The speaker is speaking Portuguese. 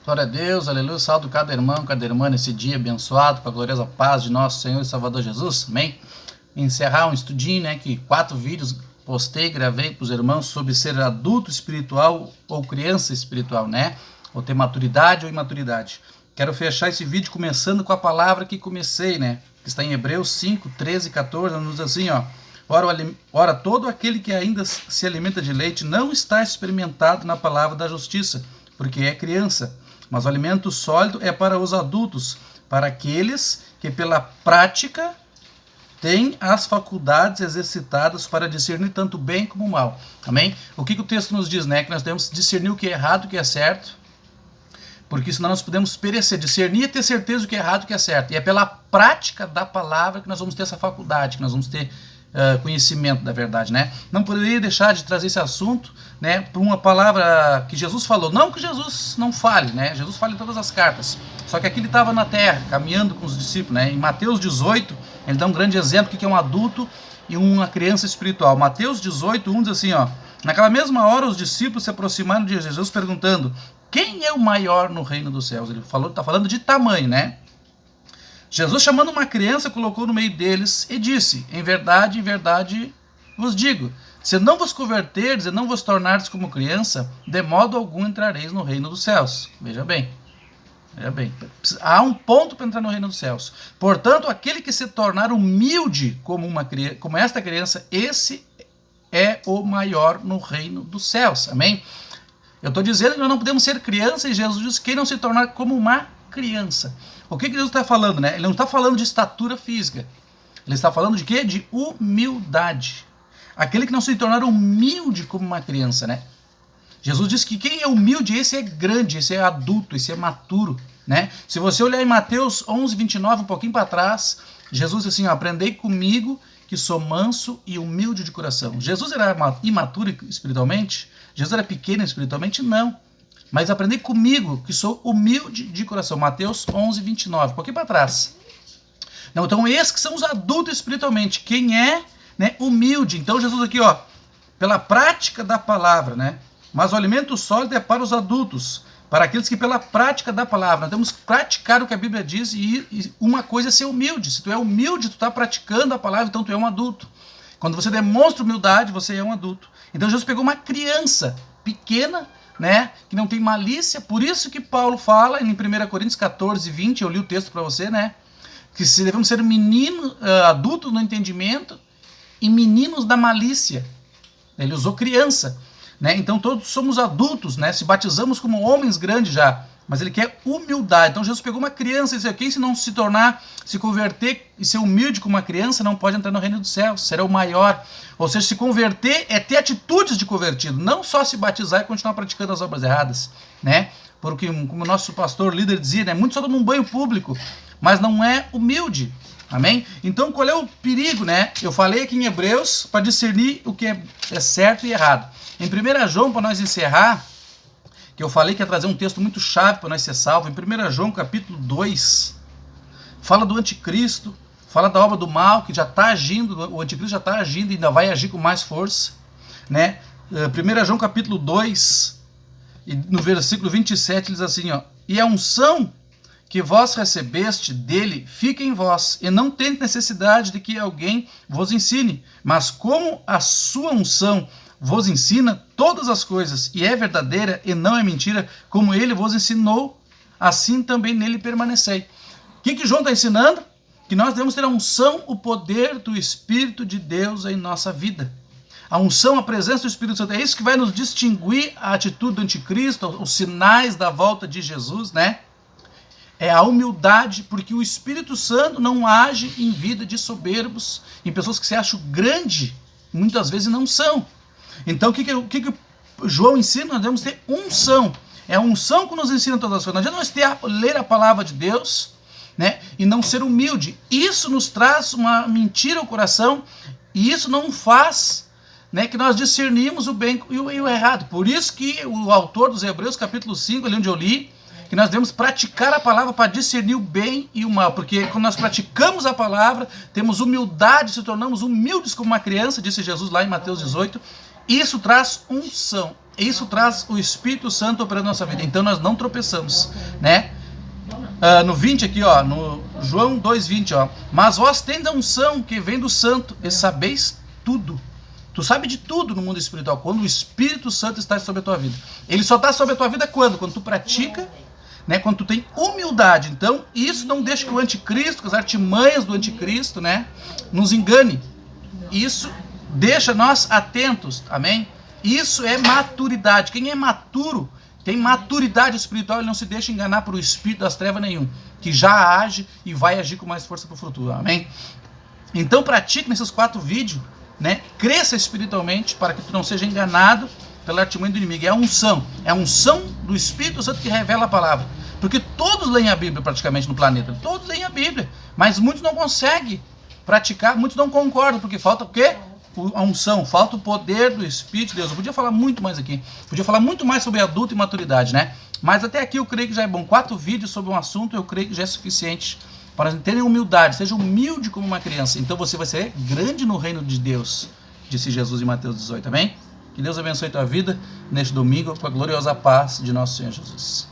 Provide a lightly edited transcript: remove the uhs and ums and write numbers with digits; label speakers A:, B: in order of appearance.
A: Glória a Deus, aleluia, salve cada irmão, cada irmã nesse dia abençoado, com a gloriosa paz de nosso Senhor e Salvador Jesus, amém? Encerrar um estudinho, né, que 4 vídeos postei, gravei para os irmãos sobre ser adulto espiritual ou criança espiritual, né? Ou ter maturidade ou imaturidade. Quero fechar esse vídeo começando com a palavra que comecei, né? Que está em Hebreus 5, 13 e 14, nos diz assim, ó. Ora, todo aquele que ainda se alimenta de leite não está experimentado na palavra da justiça, porque é criança. Mas o alimento sólido é para os adultos, para aqueles que pela prática têm as faculdades exercitadas para discernir tanto bem como o mal. Amém? O que o texto nos diz, né? Que nós devemos discernir o que é errado e o que é certo, porque senão nós podemos perecer. Discernir e ter certeza do que é errado e o que é certo. E é pela prática da palavra que nós vamos ter essa faculdade, que nós vamos ter conhecimento da verdade, né? Não poderia deixar de trazer esse assunto, né, por uma palavra que Jesus falou. Não que Jesus não fale, né? Jesus fala em todas as cartas. Só que aqui ele estava na terra, caminhando com os discípulos, né? Em Mateus 18, ele dá um grande exemplo do que é um adulto e uma criança espiritual. Mateus 18, 1 diz assim, ó. Naquela mesma hora os discípulos se aproximaram de Jesus perguntando: quem é o maior no reino dos céus? Ele está falando de tamanho, né? Jesus, chamando uma criança, colocou no meio deles e disse: em verdade vos digo, se não vos converterdes e não vos tornardes como criança, de modo algum entrareis no reino dos céus. Veja bem, há um ponto para entrar no reino dos céus. Portanto, aquele que se tornar humilde como esta criança, esse é o maior no reino dos céus. Amém? Eu estou dizendo que nós não podemos ser criança, e Jesus diz: quem não se tornar como uma criança. O que Jesus está falando, né? Ele não está falando de estatura física. Ele está falando de quê? De humildade. Aquele que não se tornar humilde como uma criança, né? Jesus diz que quem é humilde, esse é grande, esse é adulto, esse é maturo, né? Se você olhar em Mateus 11, 29, um pouquinho para trás, Jesus diz assim: aprendei comigo que sou manso e humilde de coração. Jesus era imaturo espiritualmente? Jesus era pequeno espiritualmente? Não. Mas aprendei comigo que sou humilde de coração. Mateus 11, 29. Um pouquinho para trás. Não, então esses que são os adultos espiritualmente. Quem é, né, humilde? Então Jesus aqui, ó, pela prática da palavra, né? Mas o alimento sólido é para os adultos, para aqueles que pela prática da palavra. Nós temos que praticar o que a Bíblia diz, e uma coisa é ser humilde. Se tu é humilde, tu está praticando a palavra, então tu é um adulto. Quando você demonstra humildade, você é um adulto. Então Jesus pegou uma criança pequena, né, que não tem malícia. Por isso que Paulo fala em 1 Coríntios 14, 20, eu li o texto para você, né, que se devemos ser meninos, adultos no entendimento e meninos da malícia. Ele usou criança, né? Então todos somos adultos, né? Se batizamos como homens grandes já, mas ele quer humildade. Então Jesus pegou uma criança e disse: quem se não se tornar, se converter e ser humilde como uma criança, não pode entrar no reino dos céus, será o maior. Ou seja, se converter é ter atitudes de convertido, não só se batizar e continuar praticando as obras erradas, né? Porque, como o nosso pastor líder dizia, né, muito só toma um banho público, mas não é humilde. Amém? Então qual é o perigo, né? Eu falei aqui em Hebreus para discernir o que é certo e errado. Em 1 João, para nós encerrar, que eu falei que ia trazer um texto muito chave para nós ser salvo, em 1 João capítulo 2, fala do anticristo, fala da obra do mal, que já está agindo, o anticristo já está agindo e ainda vai agir com mais força, né? 1 João capítulo 2, e no versículo 27, ele diz assim, ó: e a unção que vós recebeste dele fica em vós, e não tende necessidade de que alguém vos ensine, mas como a sua unção vos ensina todas as coisas, e é verdadeira e não é mentira, como ele vos ensinou, assim também nele permanecei. O que João está ensinando? Que nós devemos ter a unção, o poder do Espírito de Deus em nossa vida. A unção, a presença do Espírito Santo, é isso que vai nos distinguir a atitude do anticristo, os sinais da volta de Jesus, né? É a humildade, porque o Espírito Santo não age em vida de soberbos, em pessoas que se acham grande, muitas vezes não são. Então o que João ensina? Nós devemos ter unção. É a unção que nos ensina todas as coisas. Não adianta nós ler a palavra de Deus, né, e não ser humilde. Isso nos traz uma mentira ao coração, e isso não faz, né, que nós discernimos o bem e o errado. Por isso que o autor dos Hebreus, capítulo 5, ali onde eu li, que nós devemos praticar a palavra para discernir o bem e o mal, porque quando nós praticamos a palavra, temos humildade, se tornamos humildes como uma criança, disse Jesus lá em Mateus 18, isso traz unção. Isso traz o Espírito Santo operando na nossa vida. Então nós não tropeçamos, né? No 20 aqui, ó, no João 2:20, ó. Mas vós tendes a unção que vem do Santo e sabeis tudo. Tu sabe de tudo no mundo espiritual, quando o Espírito Santo está sobre a tua vida. Ele só está sobre a tua vida quando? Quando tu pratica, né? Quando tu tem humildade. Então, isso não deixa que o anticristo, que as artimanhas do anticristo, né, nos engane. Isso deixa nós atentos, amém? Isso é maturidade. Quem é maturo, tem maturidade espiritual, ele não se deixa enganar por o espírito das trevas nenhum, que já age e vai agir com mais força para o futuro, amém? Então pratique nesses 4 vídeos, né? Cresça espiritualmente para que tu não seja enganado pela artimanha do inimigo. É a unção do Espírito Santo que revela a palavra. Porque todos leem a Bíblia praticamente no planeta, todos leem a Bíblia, mas muitos não conseguem praticar, muitos não concordam, porque falta o quê? A unção, falta o poder do Espírito de Deus. Eu podia falar muito mais aqui, podia falar muito mais sobre adulto e maturidade, né? Mas até aqui eu creio que já é bom. 4 vídeos sobre um assunto eu creio que já é suficiente para terem humildade. Seja humilde como uma criança, então você vai ser grande no reino de Deus, disse Jesus em Mateus 18, amém? Que Deus abençoe tua vida neste domingo com a gloriosa paz de nosso Senhor Jesus.